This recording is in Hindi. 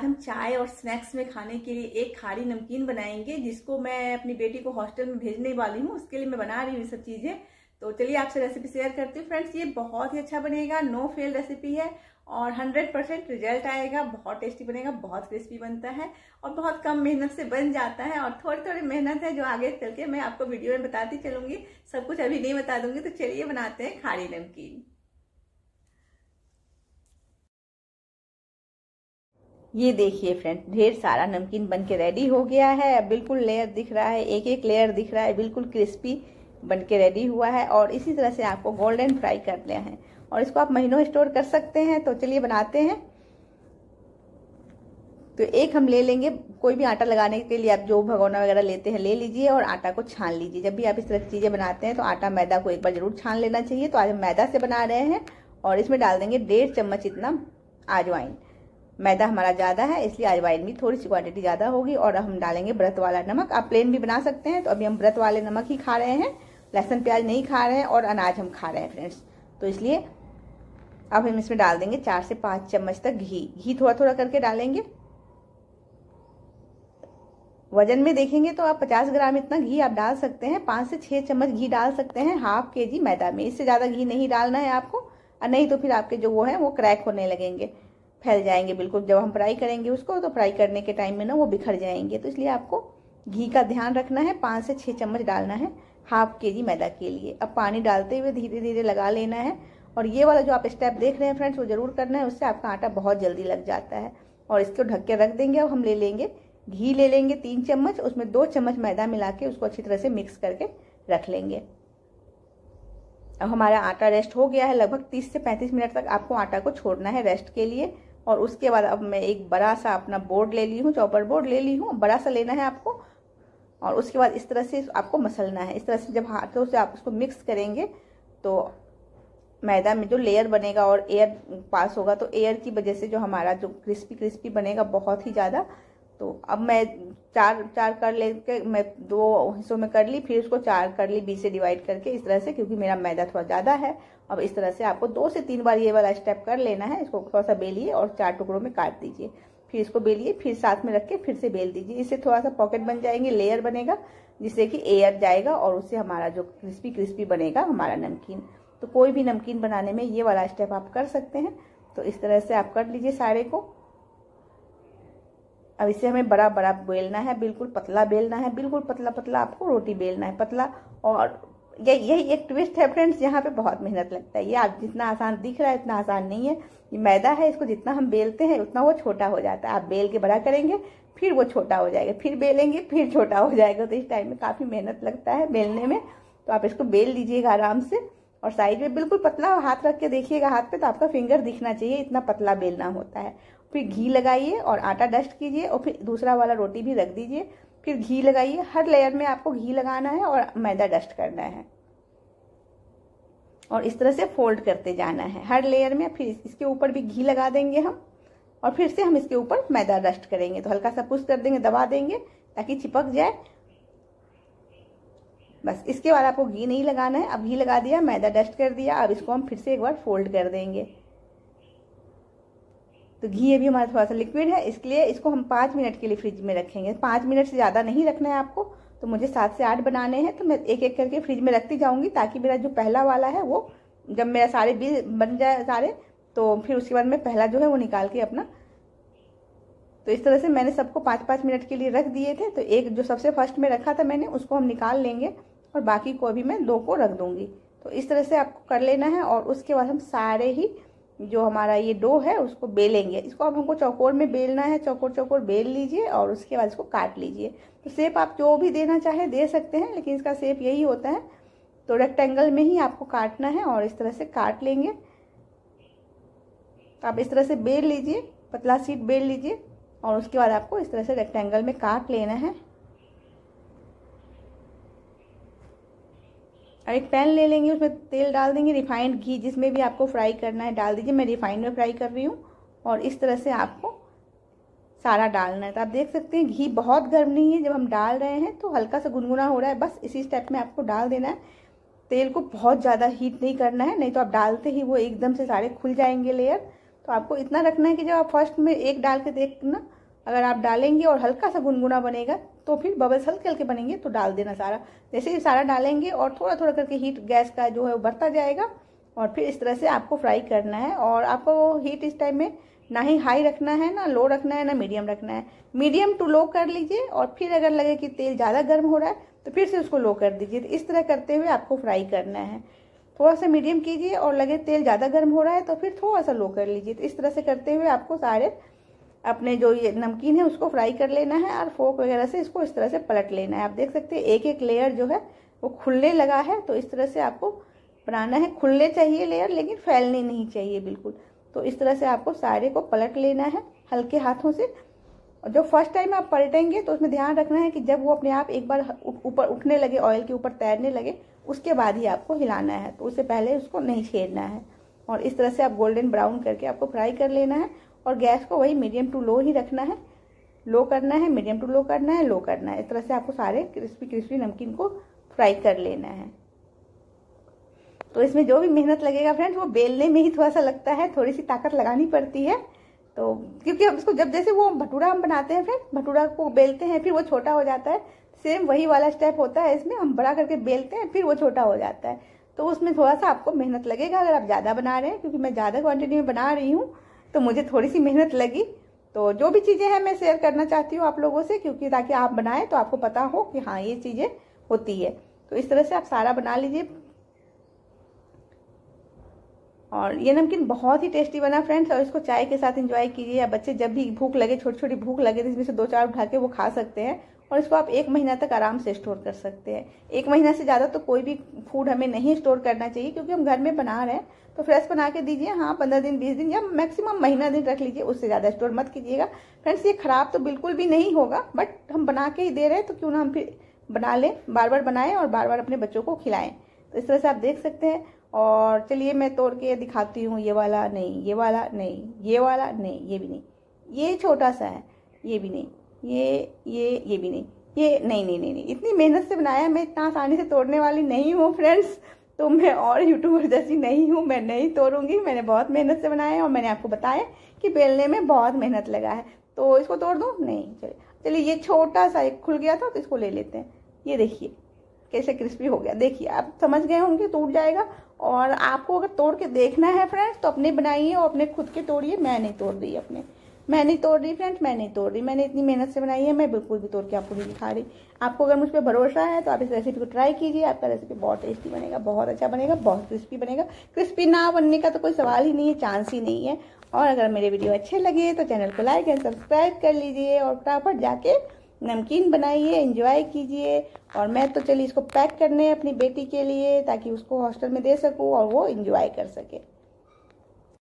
हम चाय और स्नैक्स में खाने के लिए एक खारी नमकीन बनाएंगे, जिसको मैं अपनी बेटी को हॉस्टल में भेजने वाली हूँ। उसके लिए मैं बना रही हूँ ये सब चीजें। तो चलिए आपसे रेसिपी शेयर करती हूँ। फ्रेंड्स, ये बहुत ही अच्छा बनेगा, नो फेल रेसिपी है और 100% रिजल्ट आएगा। बहुत टेस्टी बनेगा, बहुत क्रिस्पी बनता है और बहुत कम मेहनत से बन जाता है। और थोड़ी थोड़ी मेहनत है जो आगे चल के मैं आपको वीडियो में बताती चलूंगी, सब कुछ अभी नहीं बता दूंगी। तो चलिए बनाते हैं खारी नमकीन। ये देखिए फ्रेंड, ढेर सारा नमकीन बन के रेडी हो गया है। अब बिल्कुल लेयर दिख रहा है, एक एक लेयर दिख रहा है, बिल्कुल क्रिस्पी बन के रेडी हुआ है। और इसी तरह से आपको गोल्डन फ्राई करना है और इसको आप महीनों स्टोर कर सकते हैं। तो चलिए बनाते हैं। तो एक हम ले लेंगे, कोई भी आटा लगाने के लिए आप जो भगोना वगैरह लेते हैं ले लीजिए और आटा को छान लीजिए। जब भी आप इस तरह की चीजें बनाते हैं तो आटा मैदा को एक बार जरूर छान लेना चाहिए। तो आज हम मैदा से बना रहे हैं और इसमें डाल देंगे 1.5 चम्मच इतना अजवाइन। मैदा हमारा ज़्यादा है इसलिए अजवाइन भी थोड़ी सी क्वांटिटी ज़्यादा होगी। और हम डालेंगे व्रत वाला नमक, आप प्लेन भी बना सकते हैं। तो अभी हम व्रत वाले नमक ही खा रहे हैं, लहसुन प्याज नहीं खा रहे हैं और अनाज हम खा रहे हैं फ्रेंड्स। तो इसलिए अब हम इसमें डाल देंगे 4 से 5 चम्मच तक घी थोड़ा थोड़ा करके डालेंगे। वजन में देखेंगे तो आप 50 ग्राम इतना घी आप डाल सकते हैं। 5 से 6 चम्मच घी डाल सकते हैं हाफ केजी मैदा में। इससे ज़्यादा घी नहीं डालना है आपको, और नहीं तो फिर आपके जो वो है वो क्रैक होने लगेंगे, फैल जाएंगे बिल्कुल। जब हम फ्राई करेंगे उसको तो फ्राई करने के टाइम में ना वो बिखर जाएंगे। तो इसलिए आपको घी का ध्यान रखना है। 5 से 6 चम्मच डालना है हाफ केजी मैदा के लिए। अब पानी डालते हुए धीरे धीरे लगा लेना है। और ये वाला जो आप स्टेप देख रहे हैं फ्रेंड्स, वो जरूर करना है, उससे आपका आटा बहुत जल्दी लग जाता है। और इसको ढक के रख देंगे। अब हम ले लेंगे घी, ले लेंगे 3 चम्मच, उसमें 2 चम्मच मैदा मिला के उसको अच्छी तरह से मिक्स करके रख लेंगे। अब हमारा आटा रेस्ट हो गया है। लगभग 30 से 35 मिनट तक आपको आटा को छोड़ना है रेस्ट के लिए। और उसके बाद अब मैं एक बड़ा सा अपना बोर्ड ले ली हूँ, चॉपर बोर्ड ले ली हूँ, बड़ा सा लेना है आपको। और उसके बाद इस तरह से आपको मसलना है। इस तरह से जब हाथों से आप इसको मिक्स करेंगे तो मैदा में जो लेयर बनेगा और एयर पास होगा, तो एयर की वजह से जो हमारा जो क्रिस्पी क्रिस्पी बनेगा बहुत ही ज़्यादा। तो अब मैं चार कर लेके मैं 2 हिस्सों में कर ली, फिर उसको 4 कर ली, 20 से डिवाइड करके इस तरह से, क्योंकि मेरा मैदा थोड़ा ज़्यादा है। अब इस तरह से आपको 2 से 3 बार ये वाला स्टेप कर लेना है। इसको थोड़ा सा बेलिए और 4 टुकड़ों में काट दीजिए, फिर इसको बेलिए, फिर साथ में रख के फिर से बेल दीजिए। इससे थोड़ा सा पॉकेट बन जाएंगे, लेयर बनेगा, जिससे कि एयर जाएगा और उससे हमारा जो क्रिस्पी क्रिस्पी बनेगा हमारा नमकीन। तो कोई भी नमकीन बनाने में ये वाला स्टेप आप कर सकते हैं। तो इस तरह से आप कर लीजिए सारे को। अब इसे हमें बड़ा बड़ा बेलना है, बिल्कुल पतला बेलना है, बिल्कुल पतला पतला आपको रोटी बेलना है, पतला। और यही एक ट्विस्ट है फ्रेंड्स, यहाँ पे बहुत मेहनत लगता है। ये आप जितना आसान दिख रहा है इतना आसान नहीं है। ये मैदा है, इसको जितना हम बेलते हैं उतना वो छोटा हो जाता है। आप बेल के बड़ा करेंगे फिर वो छोटा हो जाएगा, फिर बेलेंगे फिर छोटा हो जाएगा। तो इस टाइम में काफ़ी मेहनत लगता है बेलने में। तो आप इसको बेल लीजिएगा आराम से और साइड में बिल्कुल पतला हाथ रख के देखिएगा हाथ पे, तो आपका फिंगर दिखना चाहिए, इतना पतला बेलना होता है। फिर घी लगाइए और आटा डस्ट कीजिए और फिर दूसरा वाला रोटी भी रख दीजिए, फिर घी लगाइए। हर लेयर में आपको घी लगाना है और मैदा डस्ट करना है और इस तरह से फोल्ड करते जाना है हर लेयर में। फिर इसके ऊपर भी घी लगा देंगे हम और फिर से हम इसके ऊपर मैदा डस्ट करेंगे। तो हल्का सा पुश कर देंगे, दबा देंगे ताकि चिपक जाए। बस इसके बाद आपको घी नहीं लगाना है। अब घी लगा दिया, मैदा डस्ट कर दिया, अब इसको हम फिर से एक बार फोल्ड कर देंगे। तो घी अभी हमारा थोड़ा सा लिक्विड है, इसलिए इसको हम 5 मिनट के लिए फ्रिज में रखेंगे। 5 मिनट से ज़्यादा नहीं रखना है आपको। तो मुझे 7 से 8 बनाने हैं, तो मैं एक एक करके फ्रिज में रखती जाऊंगी, ताकि मेरा जो पहला वाला है वो जब मेरा सारे बिल बन जाए सारे, तो फिर उसके बाद मैं पहला जो है वो निकाल के अपना। तो इस तरह से मैंने सबको 5-5 मिनट के लिए रख दिए थे। तो एक जो सबसे फर्स्ट में रखा था मैंने, उसको हम निकाल लेंगे और बाकी को अभी मैं 2 को रख दूंगी। तो इस तरह से आपको कर लेना है। और उसके बाद हम सारे ही जो हमारा ये डो है उसको बेलेंगे। इसको अब हमको चौकोर में बेलना है, चौकोर चौकोर बेल लीजिए और उसके बाद इसको काट लीजिए। तो शेप आप जो भी देना चाहे दे सकते हैं, लेकिन इसका शेप यही होता है। तो रेक्टेंगल में ही आपको काटना है और इस तरह से काट लेंगे। तो आप इस तरह से बेल लीजिए, पतला शीट बेल लीजिए और उसके बाद आपको इस तरह से रेक्टेंगल में काट लेना है। और एक पैन ले लेंगे, उसमें तेल डाल देंगे, रिफाइंड घी जिसमें भी आपको फ्राई करना है डाल दीजिए। मैं रिफाइंड में फ्राई कर रही हूँ और इस तरह से आपको सारा डालना है। तो आप देख सकते हैं घी बहुत गर्म नहीं है, जब हम डाल रहे हैं तो हल्का सा गुनगुना हो रहा है, बस इसी स्टेप में आपको डाल देना है। तेल को बहुत ज़्यादा हीट नहीं करना है, नहीं तो आप डालते ही वो एकदम से सारे खुल जाएंगे लेयर। तो आपको इतना रखना है कि जब आप फर्स्ट में एक डाल के देखना, अगर आप डालेंगे और हल्का सा गुनगुना बनेगा तो फिर बबल्स हल्के हल्के बनेंगे तो डाल देना सारा। जैसे ही सारा डालेंगे और थोड़ा थोड़ा करके हीट गैस का जो है वो बढ़ता जाएगा और फिर इस तरह से आपको फ्राई करना है। और आपको हीट इस टाइम में ना ही हाई रखना है, ना लो रखना है, ना मीडियम रखना है। मीडियम टू लो कर लीजिए और फिर अगर लगे कि तेल ज़्यादा गर्म हो रहा है तो फिर से उसको लो कर दीजिए। तो इस तरह करते हुए आपको फ्राई करना है। थोड़ा सा मीडियम कीजिए और लगे तेल ज़्यादा गर्म हो रहा है तो फिर थोड़ा सा लो कर लीजिए। तो इस तरह से करते हुए आपको सारे अपने जो ये नमकीन है उसको फ्राई कर लेना है और फोक वगैरह से इसको इस तरह से पलट लेना है। आप देख सकते हैं एक एक लेयर जो है वो खुलने लगा है। तो इस तरह से आपको बनाना है। खुलने चाहिए लेयर, लेकिन फैलने नहीं चाहिए बिल्कुल। तो इस तरह से आपको सारे को पलट लेना है हल्के हाथों से। और जो फर्स्ट टाइम आप पलटेंगे तो उसमें ध्यान रखना है कि जब वो अपने आप एक बार ऊपर उठने लगे, ऑयल के ऊपर तैरने लगे, उसके बाद ही आपको हिलाना है। तो उससे पहले उसको नहीं छेड़ना है। और इस तरह से आप गोल्डन ब्राउन करके आपको फ्राई कर लेना है। और गैस को वही मीडियम टू लो ही रखना है। लो करना है, मीडियम टू लो करना है, लो करना है। इस तरह से आपको सारे क्रिस्पी क्रिस्पी नमकीन को फ्राई कर लेना है। तो इसमें जो भी मेहनत लगेगा फ्रेंड्स वो बेलने में ही थोड़ा सा लगता है, थोड़ी सी ताकत लगानी पड़ती है। तो क्योंकि अब इसको जब जैसे वो भटूरा हम बनाते हैं फ्रेंड्स, भटूरा को बेलते हैं फिर वो छोटा हो जाता है, सेम वही वाला स्टेप होता है इसमें। हम बड़ा करके बेलते हैं फिर वो छोटा हो जाता है। तो उसमें थोड़ा सा आपको मेहनत लगेगा अगर आप ज़्यादा बना रहे हैं। क्योंकि मैं ज़्यादा क्वान्टिटी में बना रही हूँ तो मुझे थोड़ी सी मेहनत लगी। तो जो भी चीज़ें हैं मैं शेयर करना चाहती हूँ आप लोगों से, क्योंकि ताकि आप बनाएं तो आपको पता हो कि हाँ ये चीज़ें होती है। तो इस तरह से आप सारा बना लीजिए। और ये नमकीन बहुत ही टेस्टी बना फ्रेंड्स। और इसको चाय के साथ एंजॉय कीजिए, या बच्चे जब भी भूख लगे, छोटी छोटी भूख लगे तो इसमें से 2-4 उठा के वो खा सकते हैं। और इसको आप 1 महीना तक आराम से स्टोर कर सकते हैं। 1 महीना से ज़्यादा तो कोई भी फूड हमें नहीं स्टोर करना चाहिए, क्योंकि हम घर में बना रहे हैं। तो फ्रेश बना के दीजिए। हाँ 15 दिन 20 दिन या मैक्सिमम महीना दिन रख लीजिए, उससे ज़्यादा स्टोर मत कीजिएगा फ्रेंड्स। ये खराब तो बिल्कुल भी नहीं होगा, बट हम बना के ही दे रहे हैं तो क्यों ना हम फिर बना लें, बार बार बनाएं और बार बार अपने बच्चों को खिलाएं। तो इस तरह से आप देख सकते हैं। और चलिए मैं तोड़ के दिखाती हूँ। ये वाला नहीं, ये वाला नहीं, ये वाला नहीं, ये भी नहीं, ये छोटा सा है, ये भी नहीं, ये भी नहीं, ये नहीं नहीं नहीं नहीं। इतनी मेहनत से बनाया, मैं इतना आसानी से तोड़ने वाली नहीं हूँ फ्रेंड्स। तो मैं और यूट्यूबर जैसी नहीं हूँ, मैं नहीं तोड़ूंगी। मैंने बहुत मेहनत से बनाया है और मैंने आपको बताया कि बेलने में बहुत मेहनत लगा है। तो इसको तोड़ दूँ? नहीं। चलिए ये छोटा सा एक खुल गया था तो इसको ले लेते हैं। ये देखिए कैसे क्रिस्पी हो गया। देखिए आप समझ गए होंगे, टूट जाएगा। और आपको अगर तोड़ के देखना है फ्रेंड्स तो अपने बनाइए और अपने खुद के तोड़िए। मैं नहीं तोड़ रही अपने, मैं नहीं तोड़ रही फ्रेंड्स, मैं नहीं तोड़ रही। मैंने इतनी मेहनत से बनाई है, मैं बिल्कुल भी तोड़ के आपको नहीं दिखा रही। आपको अगर मुझ पर भरोसा है तो आप इस रेसिपी को ट्राई कीजिए। आपका रेसिपी बहुत टेस्टी बनेगा, बहुत अच्छा बनेगा, बहुत क्रिस्पी बनेगा। क्रिस्पी ना बनने का तो कोई सवाल ही नहीं है, चांस ही नहीं है। और अगर मेरे वीडियो अच्छे लगे तो चैनल को लाइक एंड सब्सक्राइब कर लीजिए और फटाफट जाके नमकीन बनाइए, एंजॉय कीजिए। और मैं तो चलिए इसको पैक करने अपनी बेटी के लिए, ताकि उसको हॉस्टल में दे सकूँ और वो एंजॉय कर सके।